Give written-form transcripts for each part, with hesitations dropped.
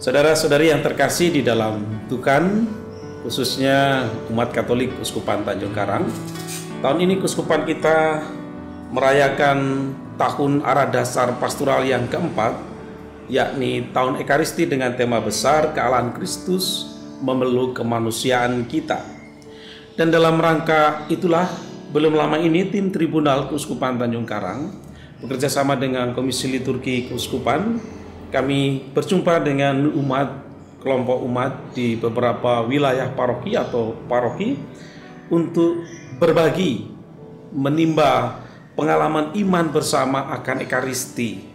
Saudara-saudari yang terkasih di dalam Tuhan, khususnya umat Katolik Keuskupan Tanjung Karang, tahun ini keuskupan kita merayakan tahun arah dasar pastoral yang keempat, yakni tahun Ekaristi dengan tema besar kealahan Kristus memeluk kemanusiaan kita. Dan dalam rangka itulah, belum lama ini tim Tribunal Keuskupan Tanjung Karang bekerja sama dengan Komisi Liturgi Keuskupan, kami berjumpa dengan kelompok umat di beberapa wilayah paroki atau paroki untuk berbagi, menimba pengalaman iman bersama akan Ekaristi.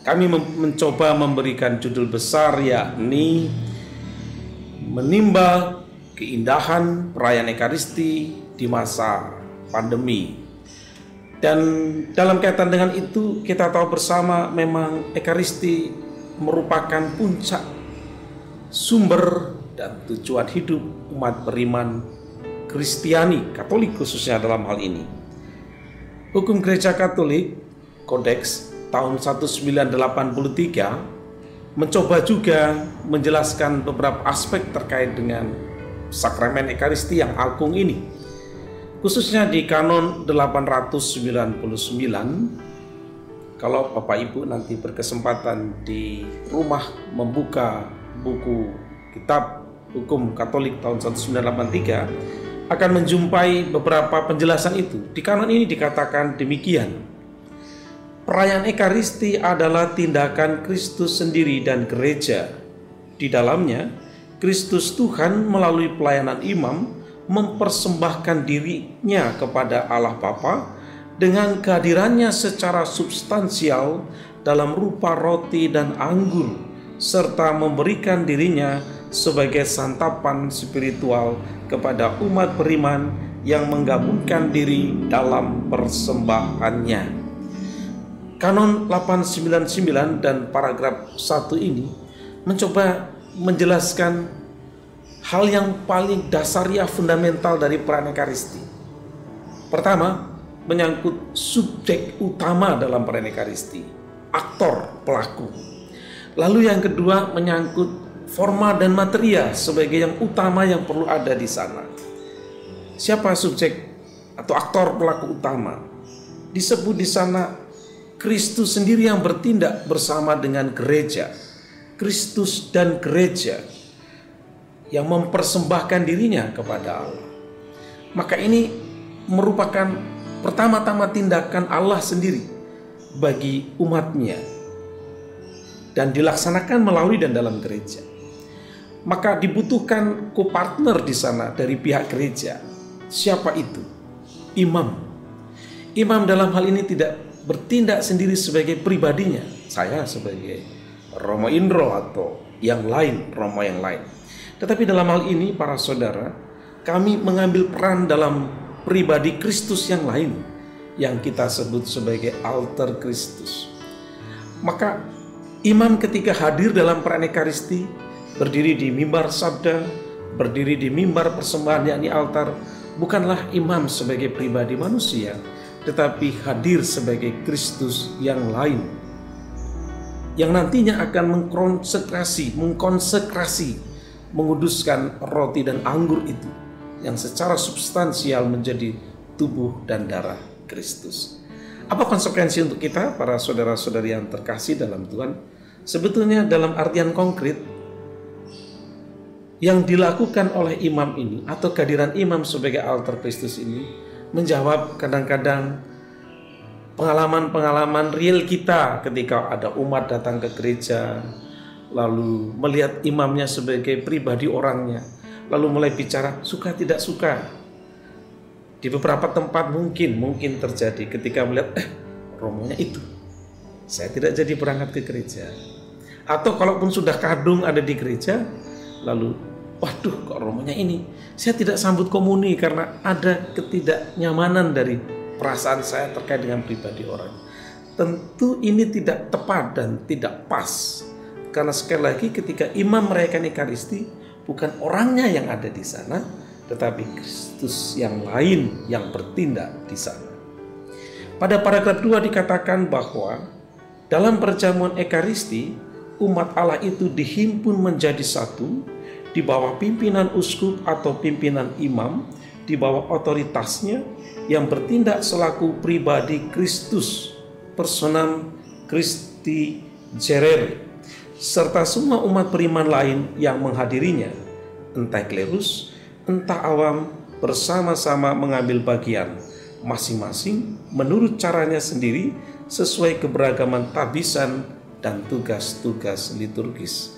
Kami mencoba memberikan judul besar, yakni menimba keindahan perayaan Ekaristi di masa pandemi. Dan dalam kaitan dengan itu, kita tahu bersama memang Ekaristi merupakan puncak sumber dan tujuan hidup umat beriman Kristiani, Katolik khususnya dalam hal ini. Hukum Gereja Katolik, Kodeks tahun 1983, mencoba juga menjelaskan beberapa aspek terkait dengan sakramen Ekaristi yang agung ini. Khususnya di Kanon 899, kalau Bapak Ibu nanti berkesempatan di rumah membuka buku kitab Hukum Katolik tahun 1983, akan menjumpai beberapa penjelasan itu. Di kanon ini dikatakan demikian: perayaan Ekaristi adalah tindakan Kristus sendiri dan gereja. Di dalamnya, Kristus Tuhan melalui pelayanan imam mempersembahkan dirinya kepada Allah Bapa dengan kehadirannya secara substansial dalam rupa roti dan anggur, serta memberikan dirinya sebagai santapan spiritual kepada umat beriman yang menggabungkan diri dalam persembahannya. Kanon 899 dan paragraf 1 ini mencoba menjelaskan hal yang paling dasariah fundamental dari perayaan Ekaristi. Pertama, menyangkut subjek utama dalam perayaan Ekaristi, aktor, pelaku. Lalu yang kedua, menyangkut forma dan materia sebagai yang utama yang perlu ada di sana. Siapa subjek atau aktor pelaku utama? Disebut di sana Kristus sendiri yang bertindak bersama dengan gereja. Kristus dan gereja yang mempersembahkan dirinya kepada Allah. Maka ini merupakan pertama-tama tindakan Allah sendiri bagi umatnya dan dilaksanakan melalui dan dalam gereja. Maka dibutuhkan co-partner di sana dari pihak gereja. Siapa itu? Imam. Imam dalam hal ini tidak bertindak sendiri sebagai pribadinya, saya sebagai Romo Indro atau yang lain, Romo yang lain. Tetapi dalam hal ini, para saudara, kami mengambil peran dalam pribadi Kristus yang lain, yang kita sebut sebagai alter Kristus. Maka imam ketika hadir dalam perayaan Ekaristi, berdiri di mimbar sabda, berdiri di mimbar persembahan yakni altar, bukanlah imam sebagai pribadi manusia, tetapi hadir sebagai Kristus yang lain, yang nantinya akan mengkonsekrasi, menguduskan roti dan anggur itu, yang secara substansial menjadi tubuh dan darah Kristus. Apa konsekuensi untuk kita, para saudara-saudari yang terkasih dalam Tuhan? Sebetulnya dalam artian konkret, yang dilakukan oleh imam ini atau kehadiran imam sebagai alter Kristus ini menjawab kadang-kadang pengalaman-pengalaman real kita ketika ada umat datang ke gereja, lalu melihat imamnya sebagai pribadi orangnya, lalu mulai bicara suka tidak suka. Di beberapa tempat mungkin terjadi ketika melihat romonya itu, saya tidak jadi berangkat ke gereja. Atau kalaupun sudah kadung ada di gereja, lalu waduh kok romonya ini, saya tidak sambut komuni karena ada ketidaknyamanan dari perasaan saya terkait dengan pribadi orang. Tentu ini tidak tepat dan tidak pas. Karena sekali lagi ketika imam merayakan Ekaristi, bukan orangnya yang ada di sana, tetapi Kristus yang lain yang bertindak di sana. Pada paragraf 2 dikatakan bahwa dalam perjamuan Ekaristi, umat Allah itu dihimpun menjadi satu di bawah pimpinan uskup atau pimpinan imam, di bawah otoritasnya yang bertindak selaku pribadi Kristus, personam Christi Gerere, serta semua umat beriman lain yang menghadirinya, entah klerus, entah awam, bersama-sama mengambil bagian masing-masing menurut caranya sendiri sesuai keberagaman tabisan dan tugas-tugas liturgis.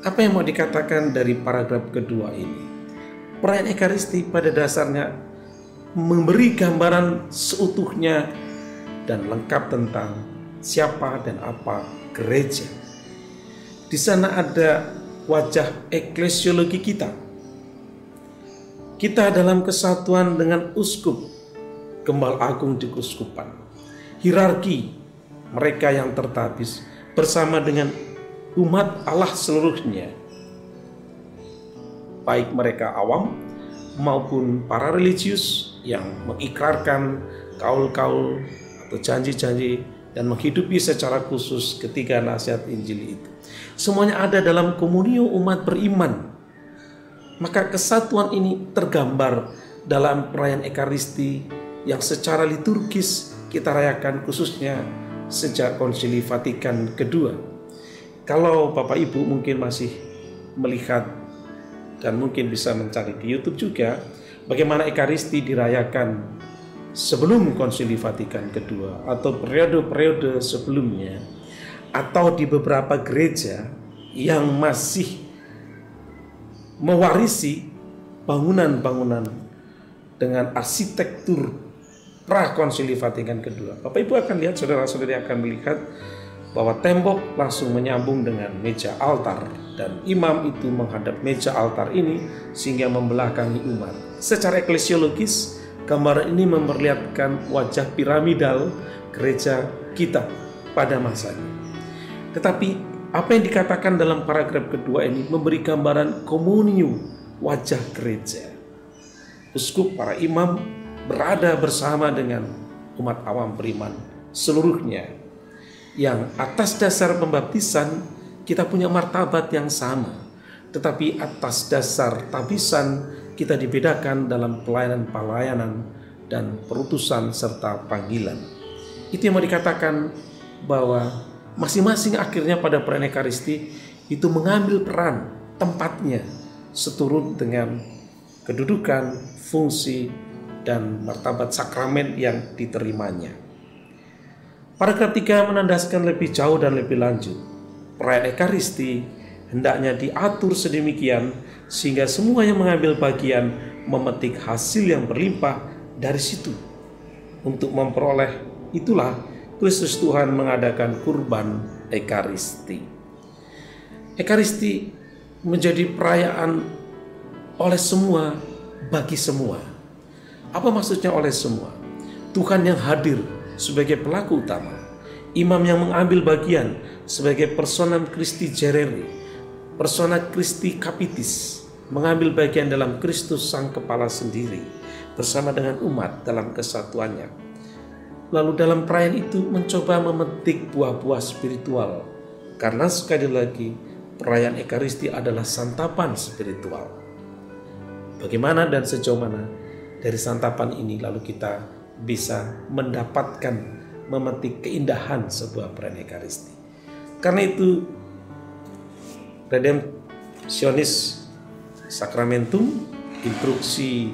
Apa yang mau dikatakan dari paragraf kedua ini? Perayaan Ekaristi pada dasarnya memberi gambaran seutuhnya dan lengkap tentang siapa dan apa gereja. Di sana ada wajah eklesiologi kita. Kita dalam kesatuan dengan uskup, Gembala Agung di Keuskupan, hierarki mereka yang tertabis bersama dengan umat Allah seluruhnya, baik mereka awam maupun para religius yang mengikrarkan kaul-kaul atau janji-janji dan menghidupi secara khusus ketiga nasihat Injil itu. Semuanya ada dalam komunio umat beriman. Maka kesatuan ini tergambar dalam perayaan Ekaristi yang secara liturgis kita rayakan khususnya sejak Konsili Vatikan kedua. Kalau Bapak Ibu mungkin masih melihat dan mungkin bisa mencari di YouTube juga bagaimana Ekaristi dirayakan sebelum Konsili Vatikan kedua atau periode-periode sebelumnya, atau di beberapa gereja yang masih mewarisi bangunan-bangunan dengan arsitektur pra-Konsili Vatikan kedua. Bapak Ibu akan lihat, saudara-saudari akan melihat bahwa tembok langsung menyambung dengan meja altar dan imam itu menghadap meja altar ini sehingga membelakangi umat. Secara eklesiologis, gambaran ini memperlihatkan wajah piramidal gereja kita pada masanya. Tetapi apa yang dikatakan dalam paragraf kedua ini memberi gambaran komunio wajah gereja. Uskup, para imam berada bersama dengan umat awam beriman seluruhnya, yang atas dasar pembaptisan kita punya martabat yang sama, tetapi atas dasar tabisan kita dibedakan dalam pelayanan-pelayanan dan perutusan serta panggilan. Itu yang mau dikatakan bahwa masing-masing akhirnya pada perayaan Ekaristi itu mengambil peran tempatnya seturut dengan kedudukan, fungsi, dan martabat sakramen yang diterimanya. Paragraf 3 menandaskan lebih jauh dan lebih lanjut. Perayaan Ekaristi hendaknya diatur sedemikian sehingga semua yang mengambil bagian memetik hasil yang berlimpah dari situ. Untuk memperoleh itulah Kristus Tuhan mengadakan kurban Ekaristi. Ekaristi menjadi perayaan oleh semua, bagi semua. Apa maksudnya oleh semua? Tuhan yang hadir sebagai pelaku utama, imam yang mengambil bagian sebagai personam Christi Gerere, persona Christi Capitis, mengambil bagian dalam Kristus Sang Kepala sendiri bersama dengan umat dalam kesatuannya. Lalu dalam perayaan itu mencoba memetik buah-buah spiritual, karena sekali lagi perayaan Ekaristi adalah santapan spiritual. Bagaimana dan sejauh mana dari santapan ini lalu kita bisa mendapatkan, memetik keindahan sebuah perayaan Ekaristi. Karena itu Redemptionis Sacramentum, instruksi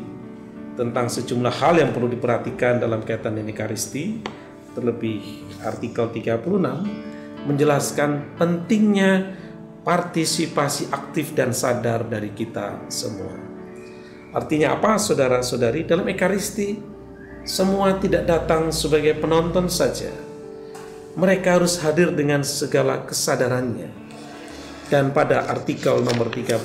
tentang sejumlah hal yang perlu diperhatikan dalam kaitan dengan Ekaristi, terlebih artikel 36 menjelaskan pentingnya partisipasi aktif dan sadar dari kita semua. Artinya apa, saudara-saudari? Dalam Ekaristi semua tidak datang sebagai penonton saja. Mereka harus hadir dengan segala kesadarannya. Dan pada artikel nomor 39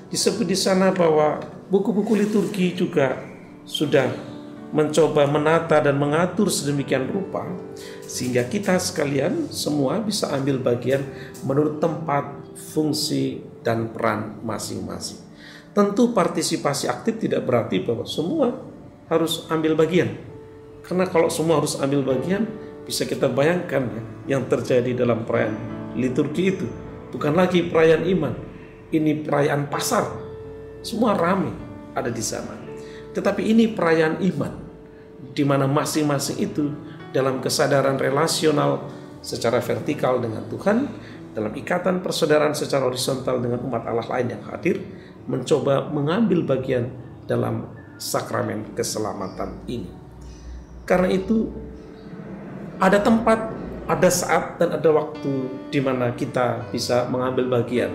disebut di sana bahwa buku-buku liturgi juga sudah mencoba menata dan mengatur sedemikian rupa sehingga kita sekalian semua bisa ambil bagian menurut tempat, fungsi, dan peran masing-masing. Tentu partisipasi aktif tidak berarti bahwa semua harus ambil bagian. Karena kalau semua harus ambil bagian, bisa kita bayangkan ya, yang terjadi dalam perayaan liturgi itu bukan lagi perayaan iman, ini perayaan pasar. Semua ramai ada di sana. Tetapi ini perayaan iman, di mana masing-masing itu dalam kesadaran relasional secara vertikal dengan Tuhan, dalam ikatan persaudaraan secara horizontal dengan umat Allah lain yang hadir, mencoba mengambil bagian dalam sakramen keselamatan ini. Karena itu ada tempat, ada saat, dan ada waktu di mana kita bisa mengambil bagian.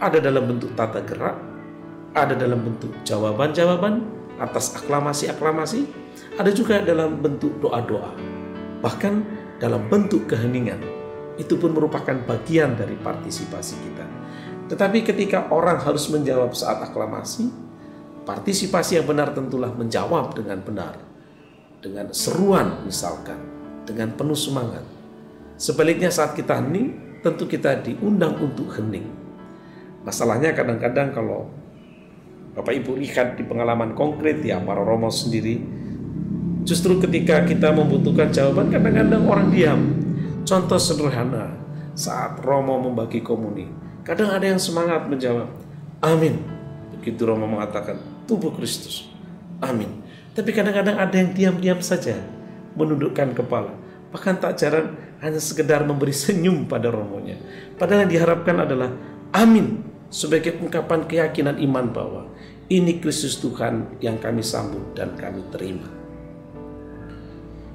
Ada dalam bentuk tata gerak, ada dalam bentuk jawaban-jawaban atas aklamasi-aklamasi, ada juga dalam bentuk doa-doa, bahkan dalam bentuk keheningan. Itu pun merupakan bagian dari partisipasi kita. Tetapi ketika orang harus menjawab saat aklamasi, partisipasi yang benar tentulah menjawab dengan benar, dengan seruan misalkan, dengan penuh semangat. Sebaliknya saat kita hening, tentu kita diundang untuk hening. Masalahnya kadang-kadang kalau Bapak Ibu lihat di pengalaman konkret ya para romo sendiri, justru ketika kita membutuhkan jawaban kadang-kadang orang diam. Contoh sederhana, saat romo membagi komuni, kadang ada yang semangat menjawab, amin. Begitu romo mengatakan, tubuh Kristus, amin. Tapi kadang-kadang ada yang diam-diam saja, menundukkan kepala. Bahkan tak jarang hanya sekedar memberi senyum pada romonya. Padahal yang diharapkan adalah amin, sebagai ungkapan keyakinan iman bahwa ini Kristus Tuhan yang kami sambut dan kami terima.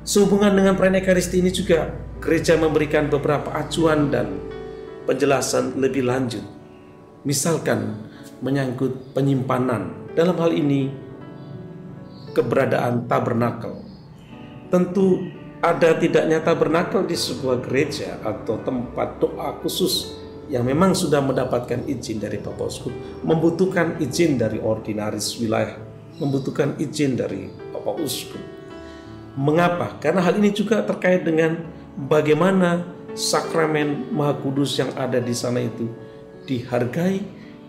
Sehubungan dengan perayaan Ekaristi ini juga gereja memberikan beberapa acuan dan penjelasan lebih lanjut. Misalkan menyangkut penyimpanan, dalam hal ini keberadaan tabernakel. Tentu ada tidaknya tabernakel di sebuah gereja atau tempat doa khusus yang memang sudah mendapatkan izin dari Bapak Uskup, membutuhkan izin dari ordinaris wilayah, membutuhkan izin dari Bapak Uskup. Mengapa? Karena hal ini juga terkait dengan bagaimana sakramen Maha Kudus yang ada di sana itu dihargai,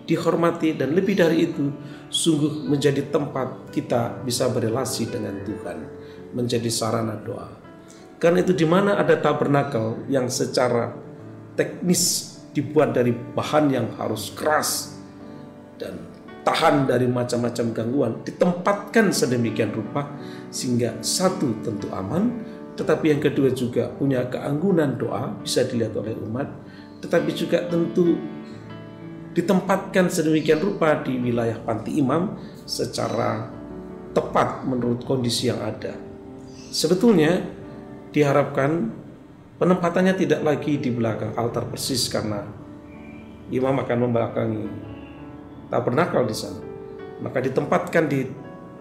dihormati, dan lebih dari itu sungguh menjadi tempat kita bisa berelasi dengan Tuhan, menjadi sarana doa. Karena itu di mana ada tabernakel yang secara teknis dibuat dari bahan yang harus keras dan tahan dari macam-macam gangguan, ditempatkan sedemikian rupa sehingga satu tentu aman, tetapi yang kedua juga punya keanggunan doa bisa dilihat oleh umat, tetapi juga tentu ditempatkan sedemikian rupa di wilayah panti imam secara tepat menurut kondisi yang ada. Sebetulnya diharapkan penempatannya tidak lagi di belakang altar persis karena imam akan membelakangi tabernakel di sana. Maka ditempatkan di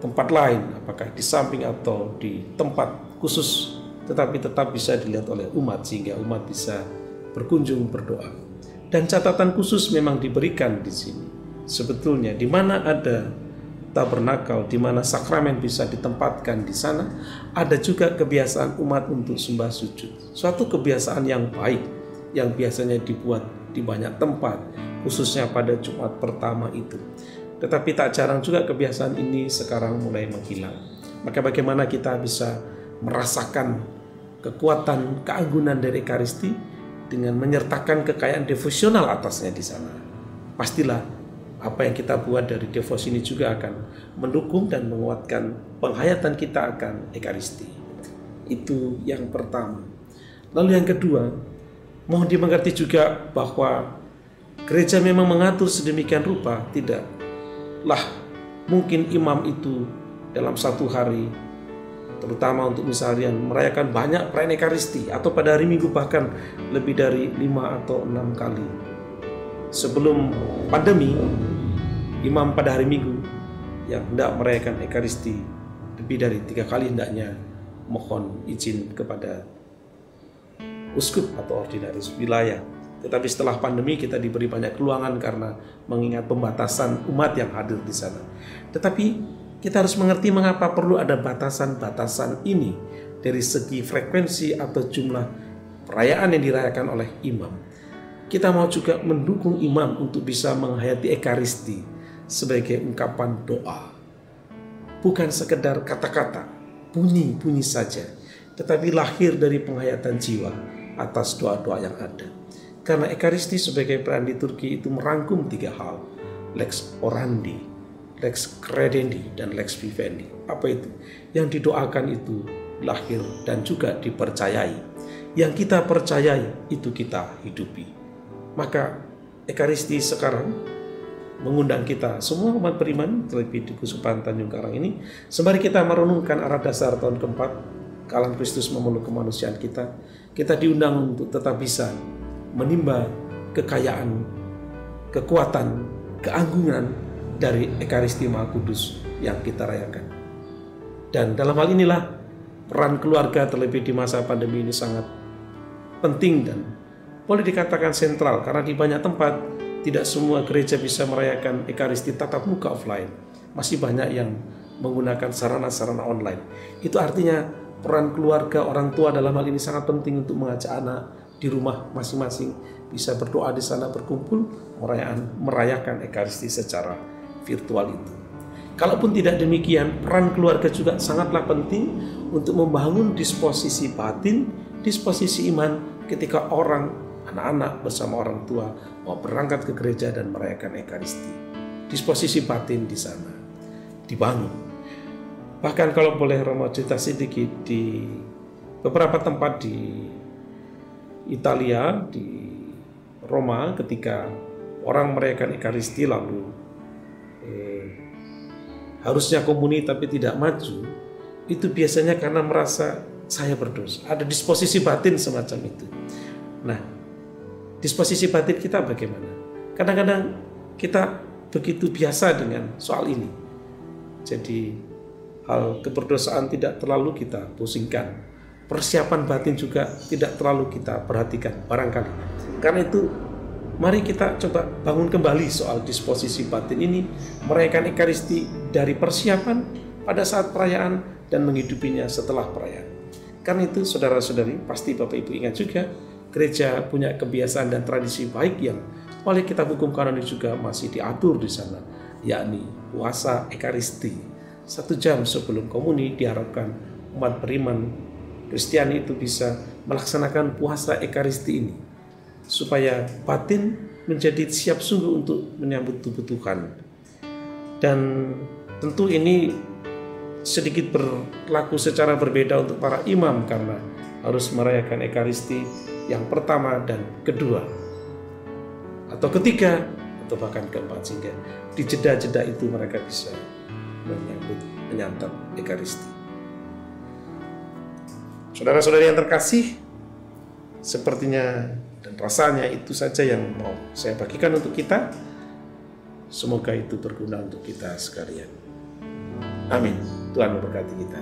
tempat lain, apakah di samping atau di tempat khusus, tetapi tetap bisa dilihat oleh umat sehingga umat bisa berkunjung berdoa. Dan catatan khusus memang diberikan di sini. Sebetulnya di mana ada tabernakel, di mana sakramen bisa ditempatkan di sana, ada juga kebiasaan umat untuk sembah sujud. Suatu kebiasaan yang baik yang biasanya dibuat di banyak tempat, khususnya pada Jumat pertama itu. Tetapi tak jarang juga kebiasaan ini sekarang mulai menghilang. Maka bagaimana kita bisa merasakan kekuatan keagungan dari Ekaristi dengan menyertakan kekayaan devosional atasnya di sana. Pastilah apa yang kita buat dari devosi ini juga akan mendukung dan menguatkan penghayatan kita akan Ekaristi. Itu yang pertama. Lalu yang kedua, mohon dimengerti juga bahwa gereja memang mengatur sedemikian rupa, tidaklah mungkin imam itu dalam satu hari, terutama untuk misalnya merayakan banyak perayaan Ekaristi atau pada hari Minggu bahkan lebih dari 5 atau 6 kali. Sebelum pandemi, imam pada hari Minggu yang hendak merayakan Ekaristi lebih dari 3 kali hendaknya mohon izin kepada uskup atau ordinaris wilayah. Tetapi setelah pandemi kita diberi banyak keluangan karena mengingat pembatasan umat yang hadir di sana. Tetapi kita harus mengerti mengapa perlu ada batasan-batasan ini dari segi frekuensi atau jumlah perayaan yang dirayakan oleh imam. Kita mau juga mendukung imam untuk bisa menghayati Ekaristi sebagai ungkapan doa. Bukan sekedar kata-kata, bunyi-bunyi saja, tetapi lahir dari penghayatan jiwa atas doa-doa yang ada. Karena Ekaristi sebagai perayaan liturgi itu merangkum 3 hal, lex orandi, lex credendi, dan lex vivendi. Apa itu? Yang didoakan itu lahir dan juga dipercayai. Yang kita percayai itu kita hidupi. Maka Ekaristi sekarang mengundang kita semua umat beriman, terlebih di Kusupan Tanjung Karang ini, sembari kita merenungkan arah dasar tahun keempat kealahan Kristus memeluk kemanusiaan kita, kita diundang untuk tetap bisa menimba kekayaan, kekuatan, keagungan dari Ekaristi Maha Kudus yang kita rayakan. Dan dalam hal inilah peran keluarga terlebih di masa pandemi ini sangat penting dan boleh dikatakan sentral, karena di banyak tempat tidak semua gereja bisa merayakan Ekaristi tatap muka offline. Masih banyak yang menggunakan sarana-sarana online. Itu artinya peran keluarga, orang tua dalam hal ini sangat penting untuk mengajak anak di rumah masing-masing bisa berdoa di sana, berkumpul merayakan Ekaristi secara virtual itu. Kalaupun tidak demikian, peran keluarga juga sangatlah penting untuk membangun disposisi batin, disposisi iman ketika anak-anak bersama orang tua mau berangkat ke gereja dan merayakan Ekaristi. Disposisi batin di sana dibangun. Bahkan kalau boleh Romo cerita sedikit, di beberapa tempat di Italia, di Roma, ketika orang merayakan Ekaristi lalu harusnya komuni tapi tidak maju, itu biasanya karena merasa saya berdosa. Ada disposisi batin semacam itu. Nah, disposisi batin kita bagaimana? Kadang-kadang kita begitu biasa dengan soal ini. Jadi hal keberdosaan tidak terlalu kita pusingkan. Persiapan batin juga tidak terlalu kita perhatikan barangkali. Karena itu mari kita coba bangun kembali soal disposisi batin ini, merayakan Ekaristi dari persiapan pada saat perayaan dan menghidupinya setelah perayaan. Karena itu saudara-saudari, pasti Bapak Ibu ingat juga, gereja punya kebiasaan dan tradisi baik yang oleh kitab hukum kanonik juga masih diatur di sana, yakni puasa Ekaristi. 1 jam sebelum komuni diharapkan umat beriman Kristiani itu bisa melaksanakan puasa Ekaristi ini, supaya batin menjadi siap sungguh untuk menyambut Tuhan. Dan tentu ini sedikit berlaku secara berbeda untuk para imam, karena harus merayakan Ekaristi yang pertama dan kedua, atau ketiga, atau bahkan keempat, sehingga di jeda-jeda itu mereka bisa menyantap Ekaristi. Saudara-saudari yang terkasih, sepertinya dan rasanya itu saja yang mau saya bagikan untuk kita. Semoga itu berguna untuk kita sekalian. Amin. Tuhan memberkati kita.